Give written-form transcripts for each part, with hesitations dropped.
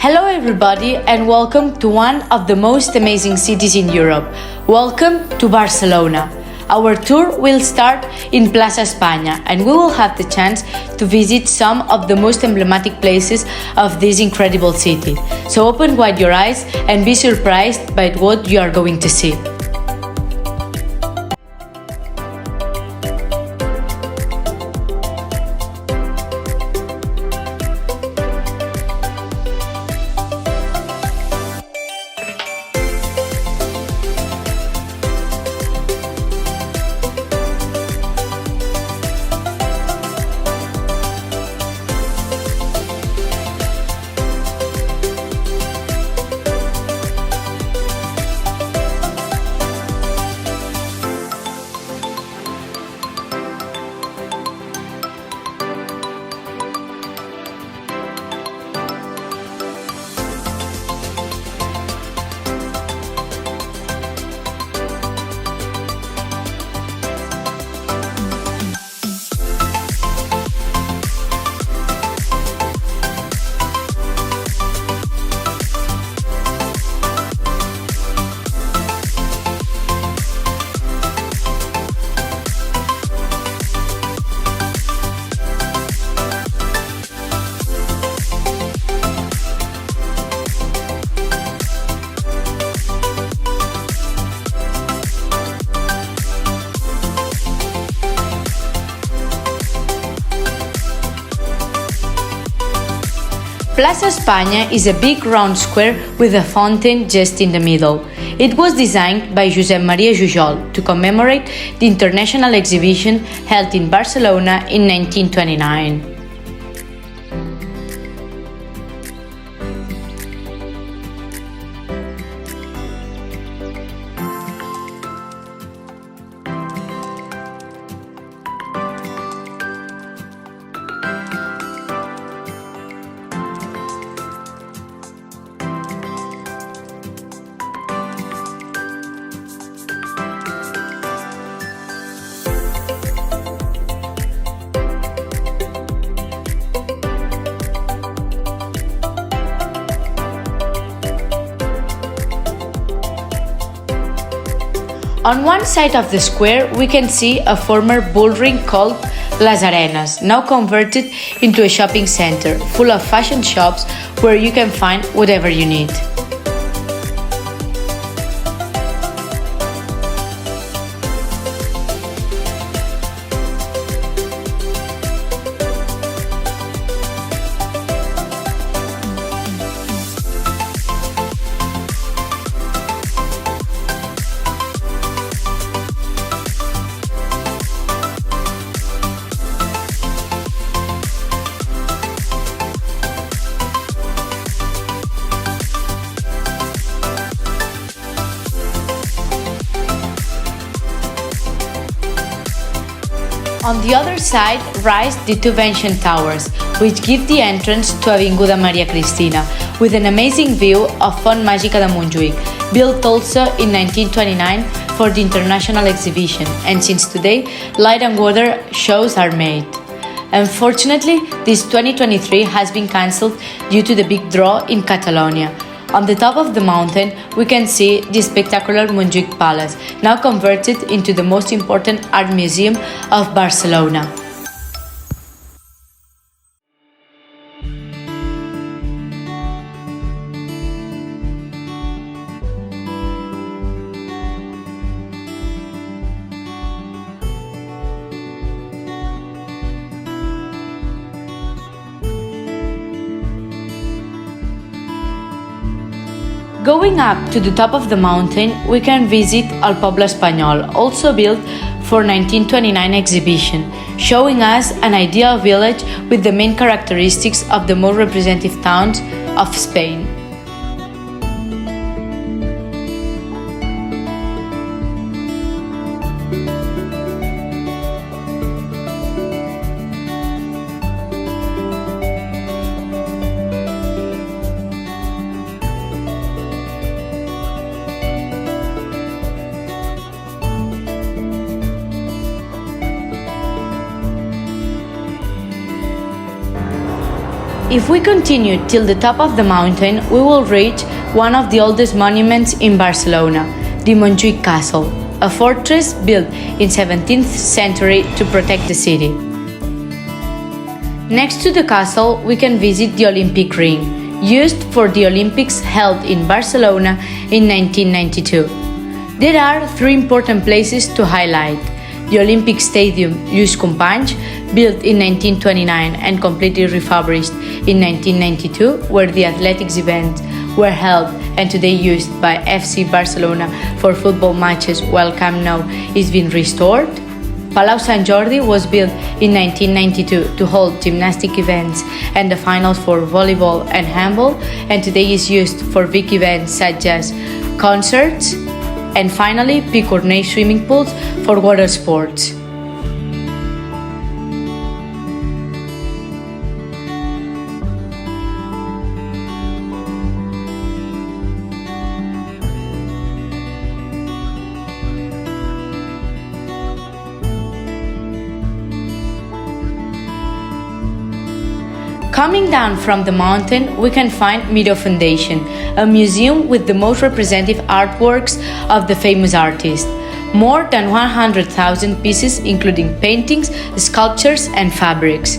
Hello everybody and welcome to one of the most amazing cities in Europe. Welcome to Barcelona. Our tour will start in Plaza España and we will have the chance to visit some of the most emblematic places of this incredible city. So open wide your eyes and be surprised by what you are going to see. Plaza España is a big round square with a fountain just in the middle. It was designed by Josep Maria Jujol to commemorate the international exhibition held in Barcelona in 1929. On one side of the square, we can see a former bull ring called Las Arenas, now converted into a shopping center full of fashion shops where you can find whatever you need. On the other side rise the two ancient towers, which give the entrance to Avinguda Maria Cristina, with an amazing view of Font Màgica de Montjuïc, built also in 1929 for the international exhibition, and since today, light and water shows are made. Unfortunately, this 2023 has been cancelled due to the big draw in Catalonia. On the top of the mountain, we can see the spectacular Montjuïc Palace, now converted into the most important art museum of Barcelona. Going up to the top of the mountain, we can visit El Poble Espanyol, also built for 1929 exhibition, showing us an ideal village with the main characteristics of the more representative towns of Spain. If we continue till the top of the mountain, we will reach one of the oldest monuments in Barcelona, the Montjuïc Castle, a fortress built in 17th century to protect the city. Next to the castle, we can visit the Olympic Ring, used for the Olympics held in Barcelona in 1992. There are three important places to highlight: the Olympic Stadium Lluís Companys, built in 1929 and completely refurbished in 1992, where the athletics events were held and today used by FC Barcelona for football matches while Camp Nou is being restored. Palau Sant Jordi was built in 1992 to hold gymnastic events and the finals for volleyball and handball, and today is used for big events such as concerts, and finally Picornell swimming pools for water sports. Coming down from the mountain, we can find Miró Foundation, a museum with the most representative artworks of the famous artist. More than 100,000 pieces, including paintings, sculptures, and fabrics.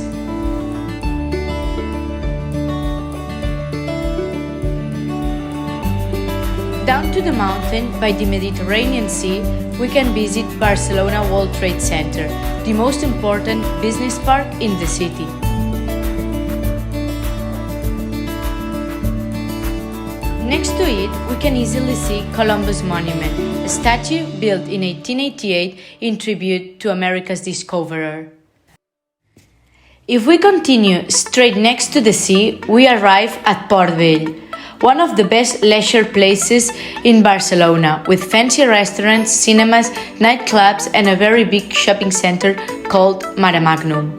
Down to the mountain, by the Mediterranean Sea, we can visit Barcelona World Trade Center, the most important business park in the city. Next to it, we can easily see Columbus Monument, a statue built in 1888 in tribute to America's discoverer. If we continue straight next to the sea, we arrive at Port Vell, one of the best leisure places in Barcelona, with fancy restaurants, cinemas, nightclubs, and a very big shopping center called Mare Magnum.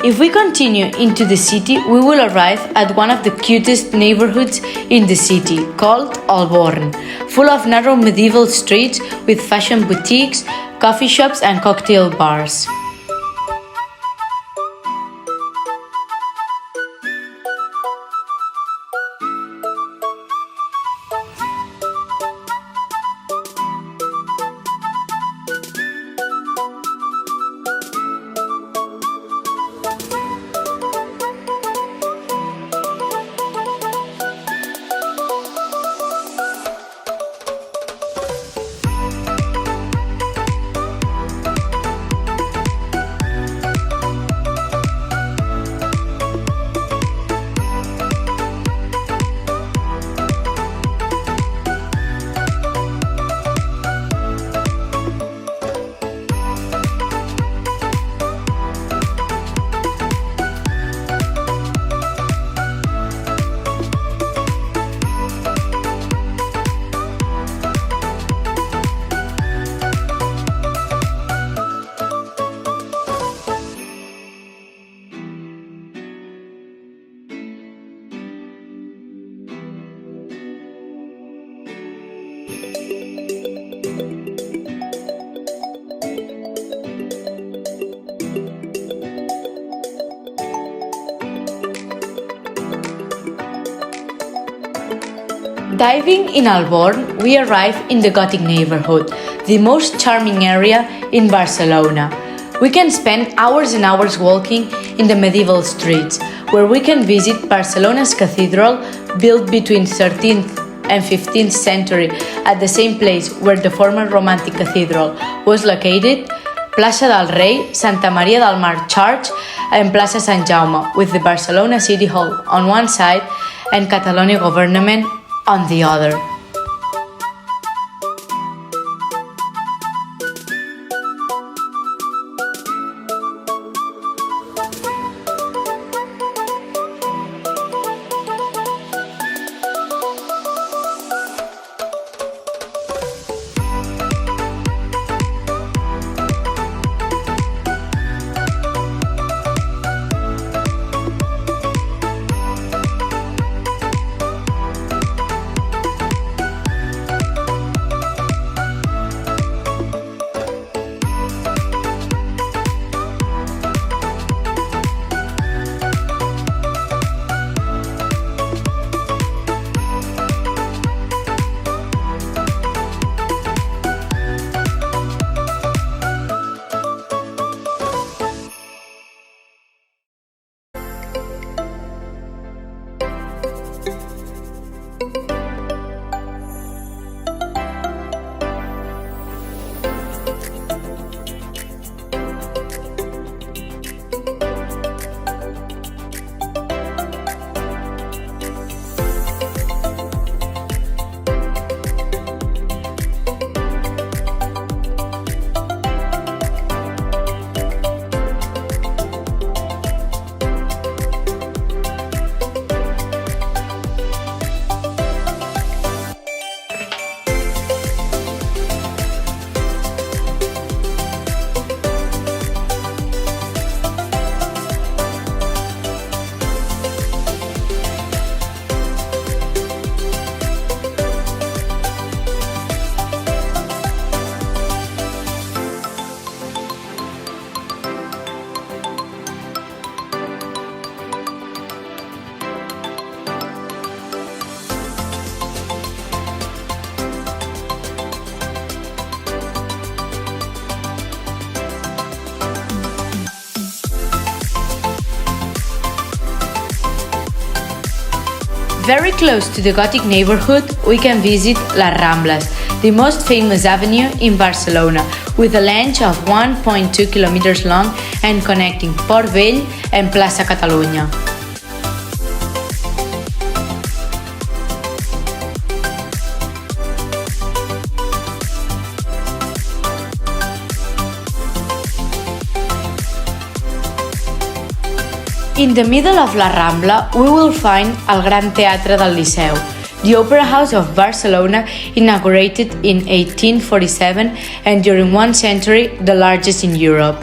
If we continue into the city, we will arrive at one of the cutest neighborhoods in the city, called Alborn, full of narrow medieval streets with fashion boutiques, coffee shops and cocktail bars. Diving in Alborn, we arrive in the Gothic neighborhood, the most charming area in Barcelona. We can spend hours and hours walking in the medieval streets, where we can visit Barcelona's cathedral, built between 13th and 15th century at the same place where the former Romantic cathedral was located, Plaça del Rei, Santa Maria del Mar Church, and Plaça Sant Jaume, with the Barcelona City Hall on one side and Catalonia government on the other. Very close to the Gothic neighborhood, we can visit Las Ramblas, the most famous avenue in Barcelona, with a length of 1.2 kilometers long and connecting Port Vell and Plaça Catalunya. In the middle of La Rambla, we will find el Gran Teatre del Liceu, the Opera House of Barcelona, inaugurated in 1847 and during one century the largest in Europe.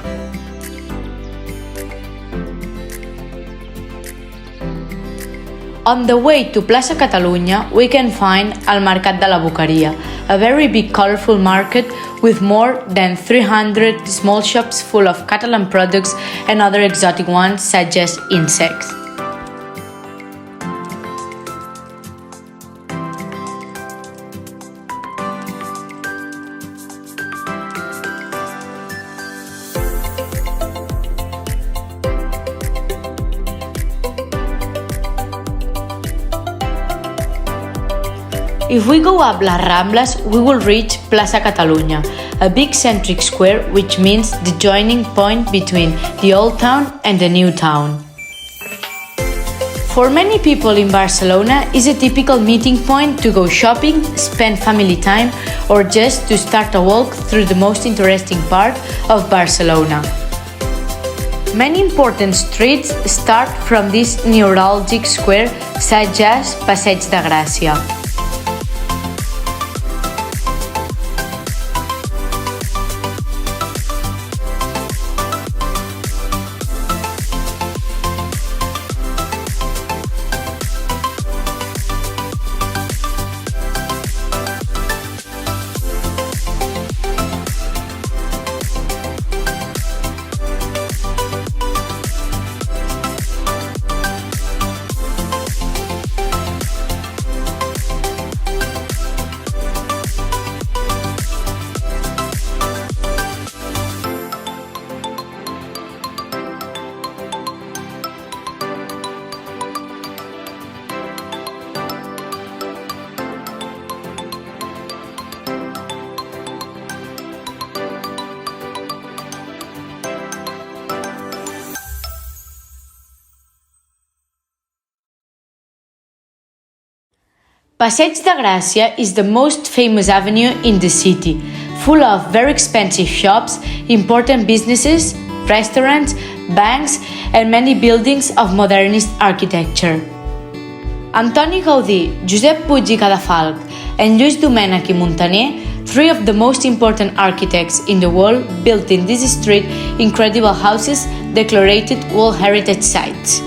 On the way to Plaça Catalunya, we can find el Mercat de la Boqueria, a very big colorful market with more than 300 small shops full of Catalan products and other exotic ones such as insects. If we go up Las Ramblas, we will reach Plaça Catalunya, a big centric square which means the joining point between the old town and the new town. For many people in Barcelona, it's a typical meeting point to go shopping, spend family time, or just to start a walk through the most interesting part of Barcelona. Many important streets start from this neuralgic square, such as Passeig de Gràcia. Passeig de Gràcia is the most famous avenue in the city, full of very expensive shops, important businesses, restaurants, banks, and many buildings of modernist architecture. Antoni Gaudí, Josep Puig i Cadafalch, and Lluís Domènech i Muntaner, three of the most important architects in the world, built in this street incredible houses declared World Heritage Sites.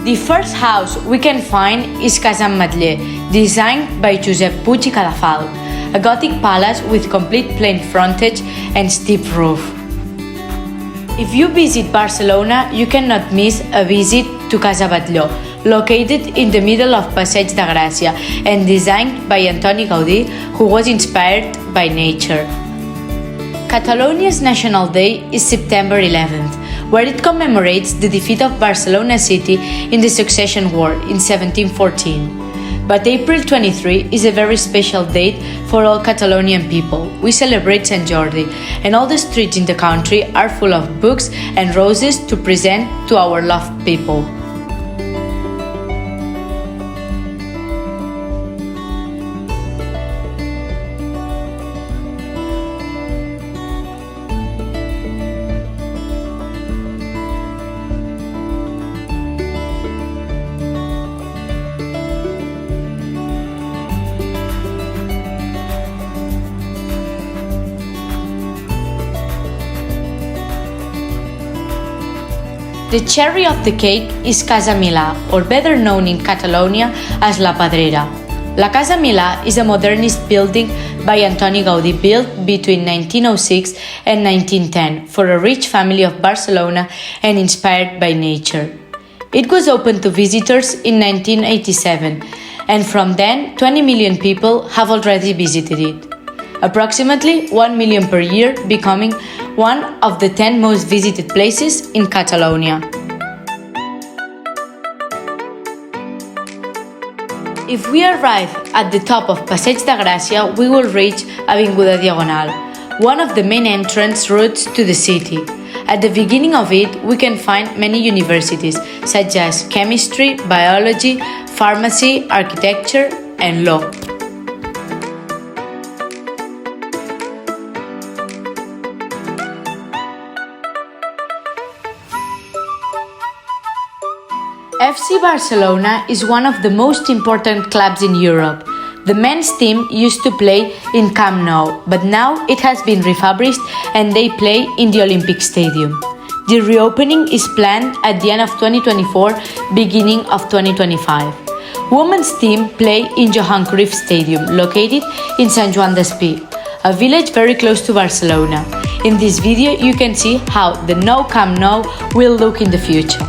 The first house we can find is Casa Ametller, designed by Josep Puig i Cadafalch, a Gothic palace with complete plain frontage and steep roof. If you visit Barcelona, you cannot miss a visit to Casa Batlló, located in the middle of Passeig de Gràcia and designed by Antoni Gaudí, who was inspired by nature. Catalonia's National Day is September 11th, where it commemorates the defeat of Barcelona city in the Succession War in 1714. But April 23 is a very special date for all Catalonian people. We celebrate St. Jordi, and all the streets in the country are full of books and roses to present to our loved people. The cherry of the cake is Casa Milà, or better known in Catalonia as La Pedrera. La Casa Milà is a modernist building by Antoni Gaudí built between 1906 and 1910 for a rich family of Barcelona and inspired by nature. It was opened to visitors in 1987, and from then 20 million people have already visited it. Approximately 1 million per year, becoming one of the 10 most visited places in Catalonia. If we arrive at the top of Passeig de Gràcia, we will reach Avinguda Diagonal, one of the main entrance routes to the city. At the beginning of it, we can find many universities, such as chemistry, biology, pharmacy, architecture, and law. FC Barcelona is one of the most important clubs in Europe. The men's team used to play in Camp Nou, but now it has been refurbished and they play in the Olympic Stadium. The reopening is planned at the end of 2024, beginning of 2025. Women's team play in Johan Cruyff Stadium, located in Sant Joan d'Espí, a village very close to Barcelona. In this video, you can see how the Nou Camp Nou will look in the future.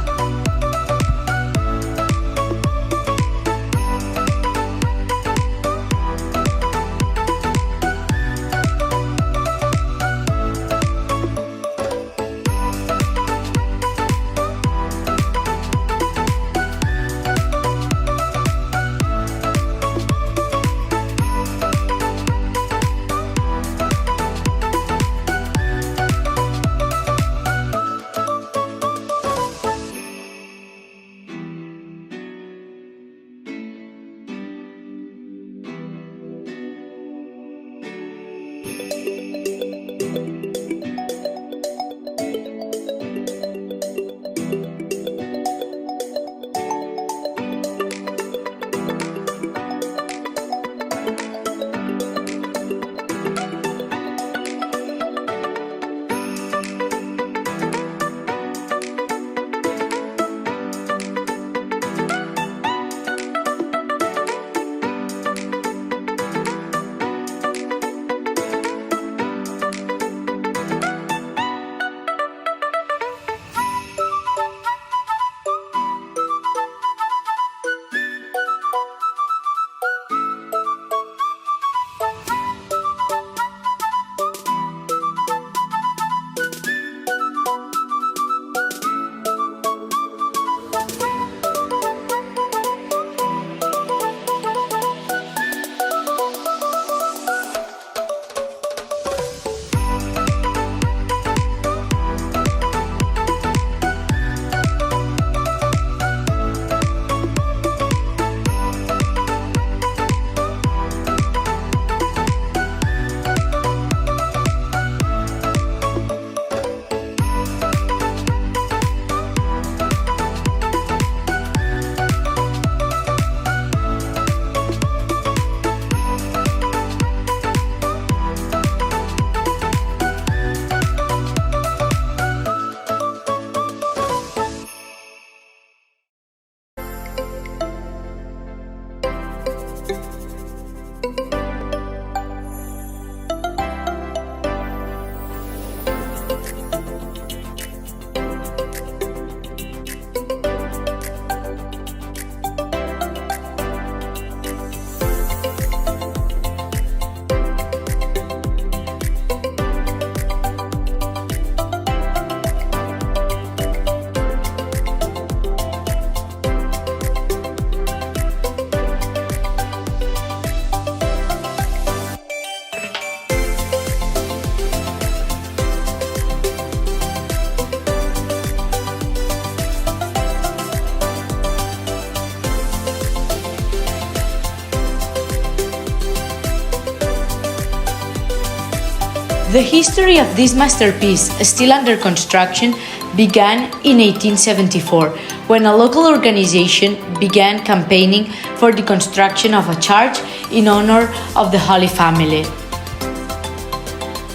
The history of this masterpiece, still under construction, began in 1874, when a local organization began campaigning for the construction of a church in honor of the Holy Family.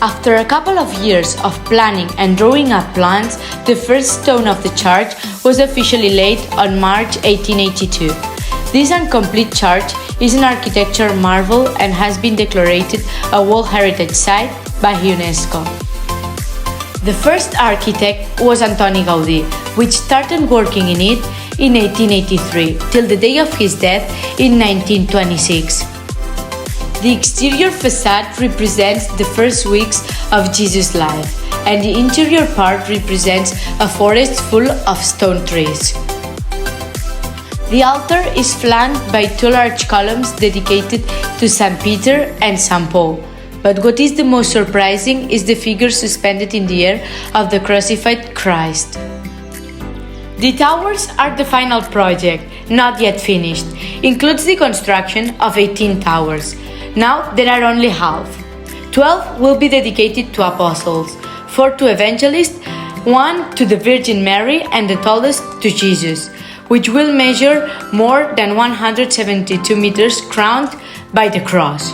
After a couple of years of planning and drawing up plans, the first stone of the church was officially laid on March 1882. This incomplete church is an architecture marvel and has been declared a World Heritage Site by UNESCO. The first architect was Antoni Gaudí, which started working in it in 1883 till the day of his death in 1926. The exterior facade represents the first weeks of Jesus' life, and the interior part represents a forest full of stone trees. The altar is flanked by two large columns dedicated to St. Peter and St. Paul. But what is the most surprising is the figure suspended in the air of the crucified Christ. The towers are the final project, not yet finished. Includes the construction of 18 towers. Now there are only half. 12 will be dedicated to apostles, 4 to evangelists, 1 to the Virgin Mary, and the tallest to Jesus, which will measure more than 172 meters, crowned by the cross.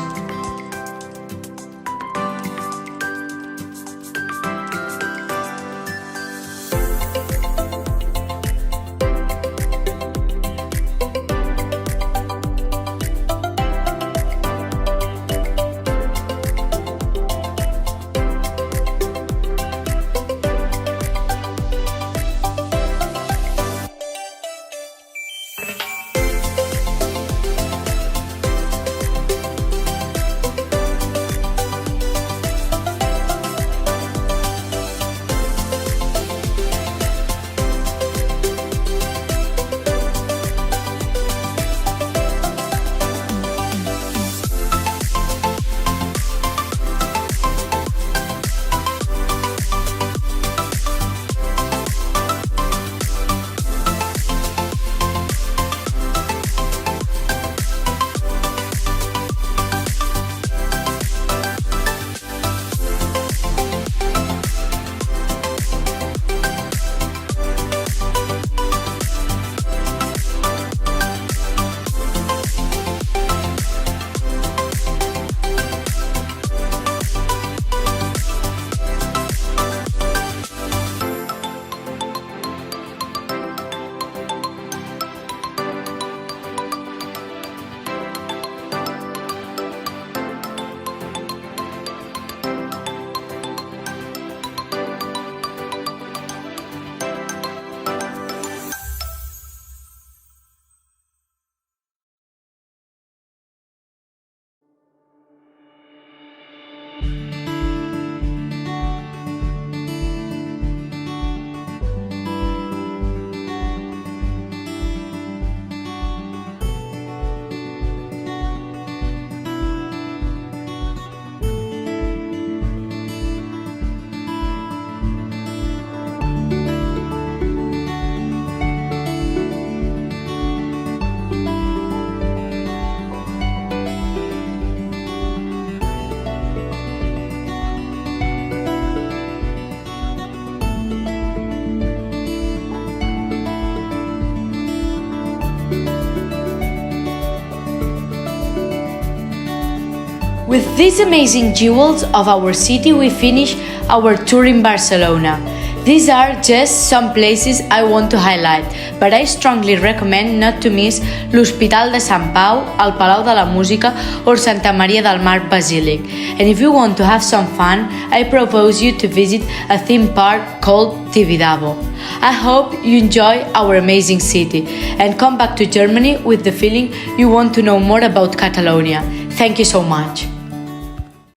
With these amazing jewels of our city, we finish our tour in Barcelona. These are just some places I want to highlight, but I strongly recommend not to miss l'Hospital de Sant Pau, el Palau de la Música, or Santa Maria del Mar Basilic. And if you want to have some fun, I propose you to visit a theme park called Tibidabo. I hope you enjoy our amazing city and come back to Germany with the feeling you want to know more about Catalonia. Thank you so much.